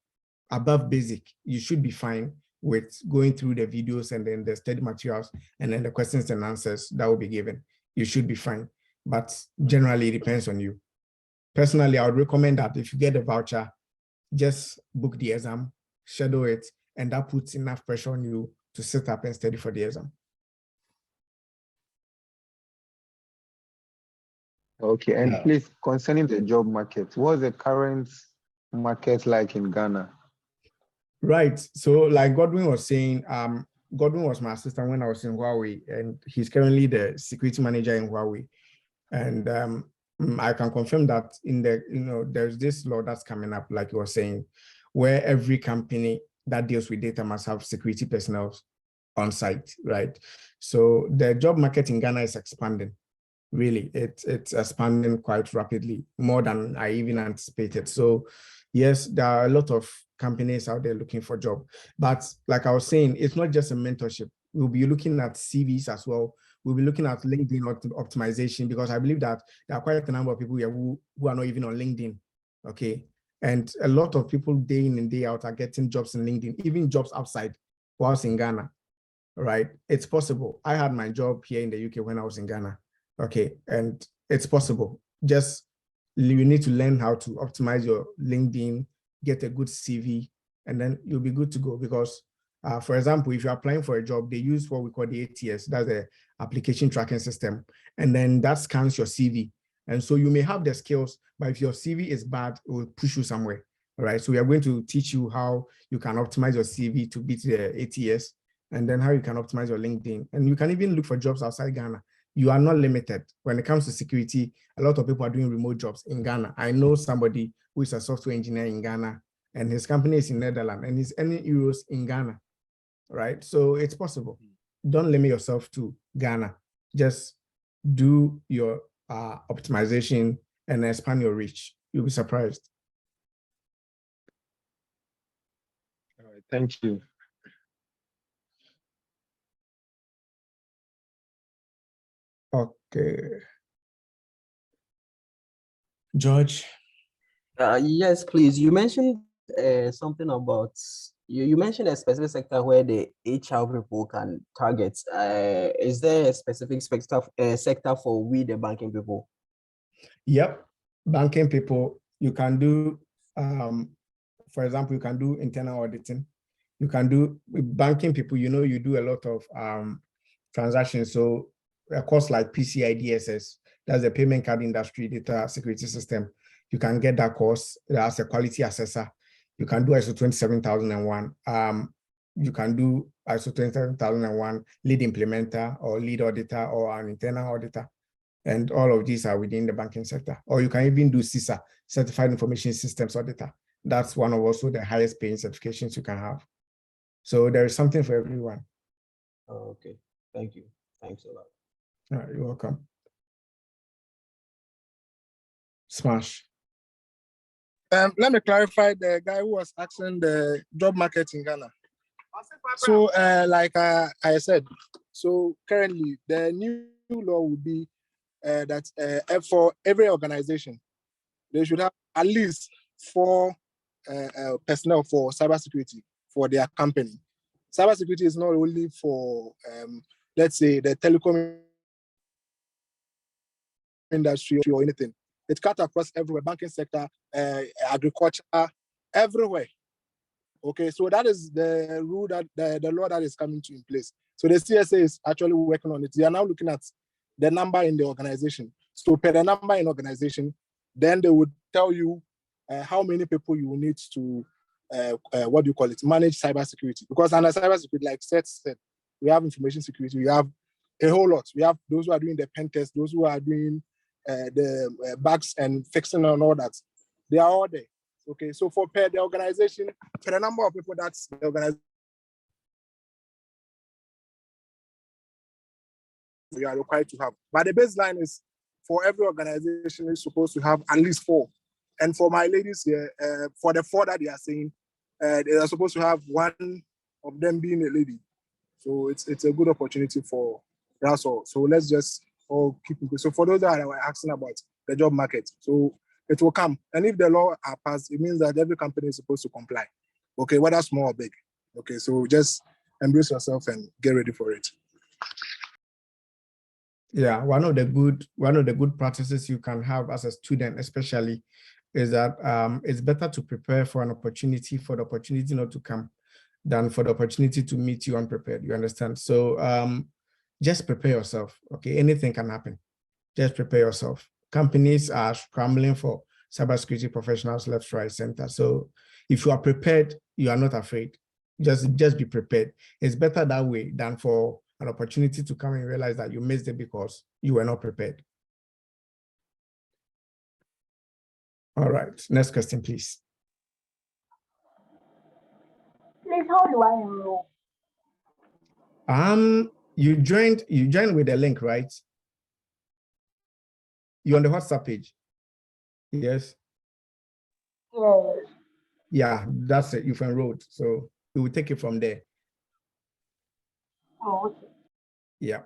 above basic. You should be fine with going through the videos and then the study materials and then the questions and answers that will be given. You should be fine. But generally, it depends on you. Personally, I would recommend that if you get a voucher, just book the exam, schedule it, and that puts enough pressure on you to sit up and study for the exam. Okay, and please, concerning the job market, what's the current market like in Ghana? Right, so like Godwin was saying, Godwin was my assistant when I was in Huawei, and he's currently the security manager in Huawei. And I can confirm that there's this law that's coming up, like you were saying, where every company that deals with data must have security personnel on site, right? So the job market in Ghana is expanding. Really, it's expanding quite rapidly, more than I even anticipated. So yes, there are a lot of companies out there looking for jobs. But like I was saying, it's not just a mentorship. We'll be looking at CVs as well. We'll be looking at LinkedIn optimization, because I believe that there are quite a number of people here who are not even on LinkedIn, okay? And a lot of people day in and day out are getting jobs in LinkedIn, even jobs outside whilst in Ghana, right? It's possible. I had my job here in the UK when I was in Ghana, okay? And it's possible. Just you need to learn how to optimize your LinkedIn, get a good CV, and then you'll be good to go. Because for example, if you're applying for a job, they use what we call the ATS, that's the application tracking system. And then that scans your CV. And so you may have the skills, but if your CV is bad, it will push you somewhere. All right, so we are going to teach you how you can optimize your CV to beat the ATS, and then how you can optimize your LinkedIn. And you can even look for jobs outside Ghana. You are not limited. When it comes to security, a lot of people are doing remote jobs in Ghana. I know somebody who is a software engineer in Ghana, and his company is in Netherlands, and he's earning euros in Ghana, right? So it's possible. Don't limit yourself to Ghana. Just do your optimization and expand your reach. You'll be surprised. All right, thank you. Okay. George? Yes, please. You mentioned something about, you mentioned a specific sector where the HR people can target. Is there a specific sector for we, the banking people? Yep. Banking people, you can do, for example, you can do internal auditing. You can do with banking people, you know, you do a lot of transactions. So a course like PCI DSS, that's the payment card industry data security system. You can get that course as a quality assessor. You can do ISO 27001. You can do ISO 27001 lead implementer or lead auditor or an internal auditor. And all of these are within the banking sector. Or you can even do CISA, Certified Information Systems Auditor. That's one of also the highest paying certifications you can have. So there is something for everyone. Oh, okay, thank you. Thanks a lot. All right, you're welcome. Smash. Let me clarify the guy who was asking the job market in Ghana. So, like I said, so currently the new law would be that for every organization, they should have at least 4 personnel for cybersecurity for their company. Cybersecurity is not only for, let's say, the telecom industry or anything. It cuts across everywhere, banking sector, agriculture, everywhere. Okay, so that is the rule that the law that is coming to in place. So the CSA is actually working on it. They are now looking at the number in the organization. So per the number in organization, then they would tell you how many people you will need to, what do you call it, manage cybersecurity. Because under cybersecurity, like Seth said, we have information security, we have a whole lot. We have those who are doing the pen test, those who are doing the bugs and fixing and all that. They are all there. Okay, so for per the organization, per the number of people that's the organization you are required to have. But the baseline is for every organization is supposed to have at least 4. And for my ladies here, for the 4 that they are saying, they are supposed to have 1 of them being a lady. So it's a good opportunity for us all. So let's just all keep it. So for those that were asking about the job market, so it will come. And if the law are passed, it means that every company is supposed to comply. Okay, whether small or big. Okay, so just embrace yourself and get ready for it. Yeah, one of the good practices you can have as a student, especially, is that it's better to prepare for an opportunity, for the opportunity not to come, than for the opportunity to meet you unprepared. You understand? So just prepare yourself. Okay, anything can happen. Just prepare yourself. Companies are scrambling for cybersecurity professionals left, right, center. So if you are prepared, you are not afraid. Just be prepared. It's better that way than for an opportunity to come and realize that you missed it because you were not prepared. All right, next question, please. Please, how do I enroll? You joined with a link, right? You're on the WhatsApp page. Yes. Yes. Yeah, that's it. You've enrolled. So we will take it from there. Oh, okay. Yeah.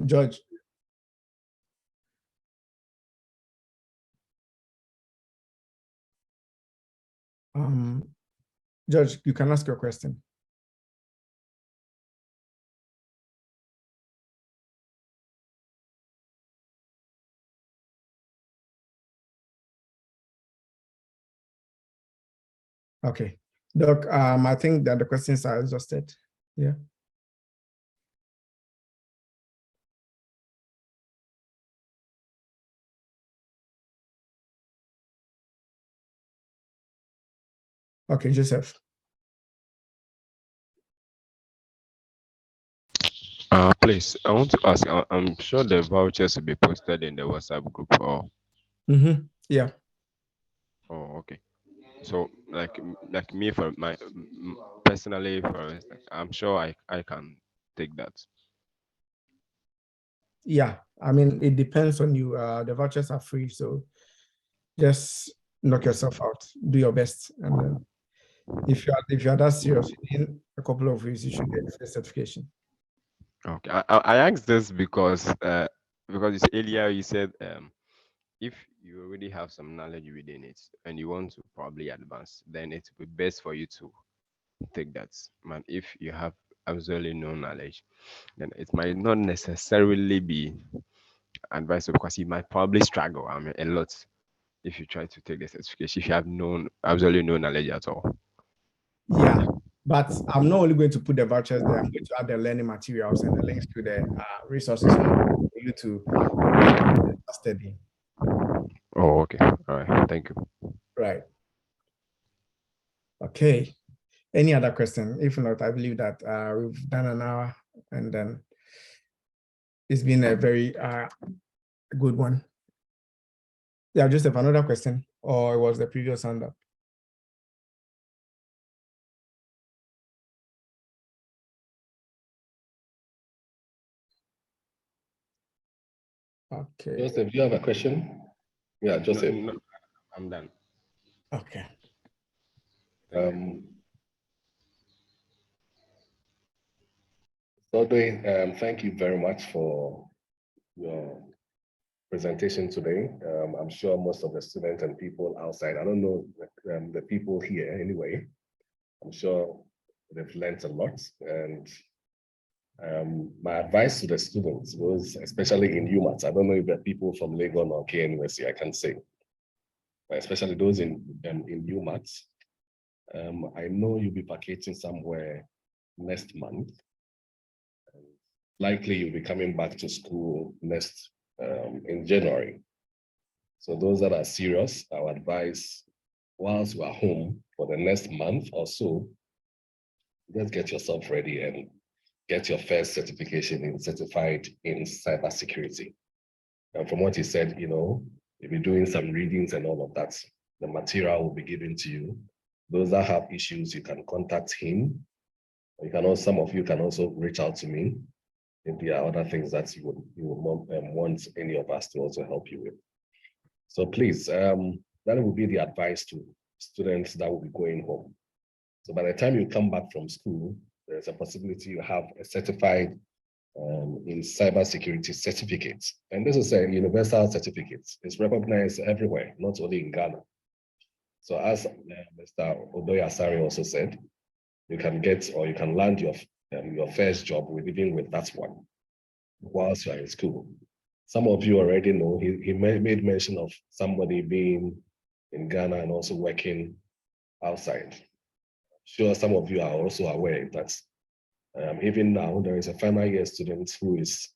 George. George, you can ask your question. Okay, Doc, I think that the questions are exhausted. Yeah. Okay, Joseph. Please, I want to ask, I'm sure the vouchers will be posted in the WhatsApp group or. Yeah. Oh, okay. So like me for my personally, for instance, I'm sure I can take that. Yeah, I mean, it depends on you. The vouchers are free, so just knock yourself out. Do your best, and then if you are that serious, in a couple of weeks, you should get the certification. Okay, I asked this because earlier you said if you already have some knowledge within it and you want to probably advance, then it would be best for you to take that. Man, if you have absolutely no knowledge, then it might not necessarily be advisable because you might probably struggle, I mean, a lot if you try to take the certification if you have absolutely no knowledge at all. Yeah, but I'm not only going to put the vouchers there. I'm going to add the learning materials and the links to the resources for you to study. Oh, okay. All right. Thank you. Right. Okay. Any other question? If not, I believe that we've done an hour, and then it's been a very good one. Yeah, Joseph, another question, or it was the previous hand up? Okay. Joseph, do you have a question? Yeah, Joseph. No, I'm done. Okay. Thank you very much for your presentation today. I'm sure most of the students and people outside, I don't know the people here anyway, I'm sure they've learned a lot. And my advice to the students was, especially in UMAT, I don't know if there are people from Legon or KNUSC, I can't say, but especially those in UMAT, I know you'll be vacating somewhere next month. Likely you'll be coming back to school next in January. So those that are serious, I would advise, whilst you are home for the next month or so, just get yourself ready and get your first certification in certified in cybersecurity. And from what he said, you'll be doing some readings and all of that. The material will be given to you. Those that have issues, you can contact him. You can also, some of you can also reach out to me if there are other things that you would want any of us to also help you with. So please, that would be the advice to students that will be going home. So by the time you come back from school, there's a possibility you have a certified in cybersecurity certificate. And this is a universal certificate. It's recognized everywhere, not only in Ghana. So as Mr. Odoyasari also said, you can get or you can land your first job even with that one whilst you are in school. Some of you already know, he made mention of somebody being in Ghana and also working outside. Sure, some of you are also aware that even now there is a final year student who is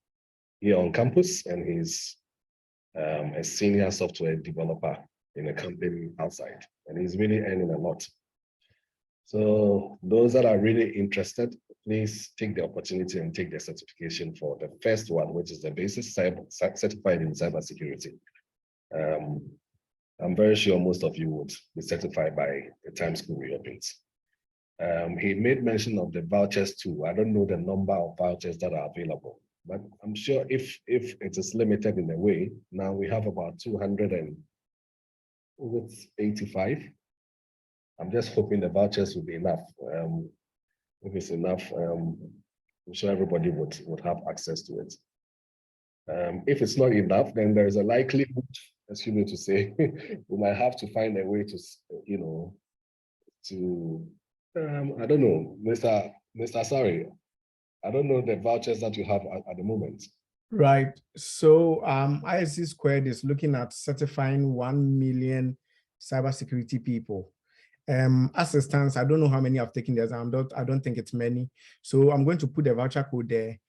here on campus and he's a senior software developer in a company outside, and he's really earning a lot. So those that are really interested, please take the opportunity and take the certification for the first one, which is the basis certified in cybersecurity. I'm very sure most of you would be certified by the time school reopens. He made mention of the vouchers too. I don't know the number of vouchers that are available, but I'm sure if it is limited in a way, now we have about 285. I'm just hoping the vouchers will be enough. If it's enough, I'm sure everybody would have access to it. If it's not enough, then there is a likelihood, excuse me to say, we might have to find a way to, I don't know, Mr. Sorry, I don't know the vouchers that you have at the moment. Right. So ISC Squared is looking at certifying 1 million cybersecurity people. As it stands, I don't know how many have taken the exam. I don't think it's many. So I'm going to put the voucher code there.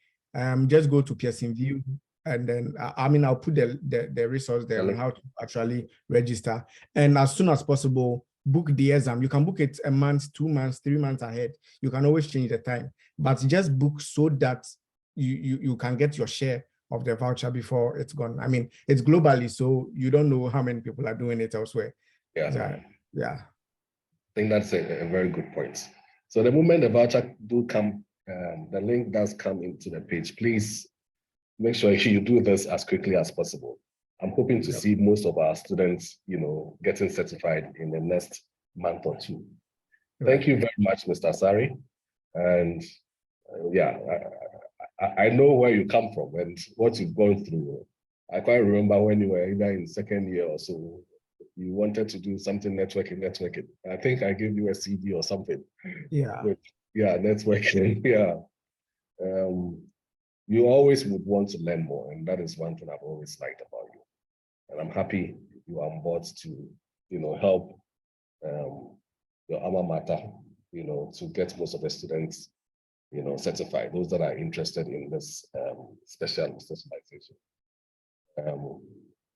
Just go to Pearson View, and then I'll put the resource there on how to actually register. And as soon as possible, book the exam. You can book it a month, 2 months, 3 months ahead. You can always change the time, but just book so that you can get your share of the voucher before it's gone. I mean, it's globally, so you don't know how many people are doing it elsewhere. Yeah. So, yeah. I think that's a very good point. So the moment the voucher do come, the link does come into the page, please make sure you do this as quickly as possible. I'm hoping to see most of our students, getting certified in the next month or two. Thank you very much, Mr. Asari. And I know where you come from and what you've gone through. I quite remember when you were either in second year or so, you wanted to do something networking. I think I gave you a CD or something. Yeah. Networking. Yeah. You always would want to learn more, and that is one thing I've always liked about you. And I'm happy you are on board to, help your alma mater, to get most of the students, certified, those that are interested in this special specialization.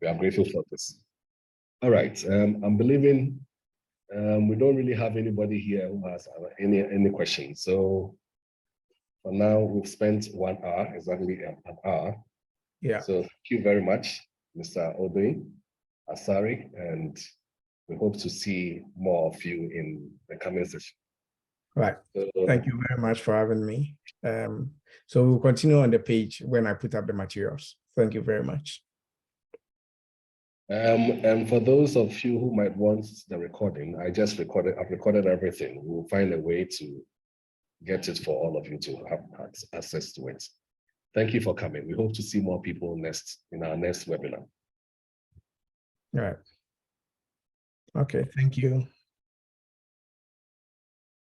We are grateful for this. All right, I'm believing we don't really have anybody here who has any questions. So for now, we've spent 1 hour, exactly an hour. Yeah. So thank you very much, Mr. Odoi, Asari, and we hope to see more of you in the coming session. Right. So, thank you very much for having me. So we'll continue on the page when I put up the materials. Thank you very much. And for those of you who might want the recording, I've recorded everything. We'll find a way to get it for all of you to have access to it. Thank you for coming. We hope to see more people in our next webinar. All right. Okay, thank you.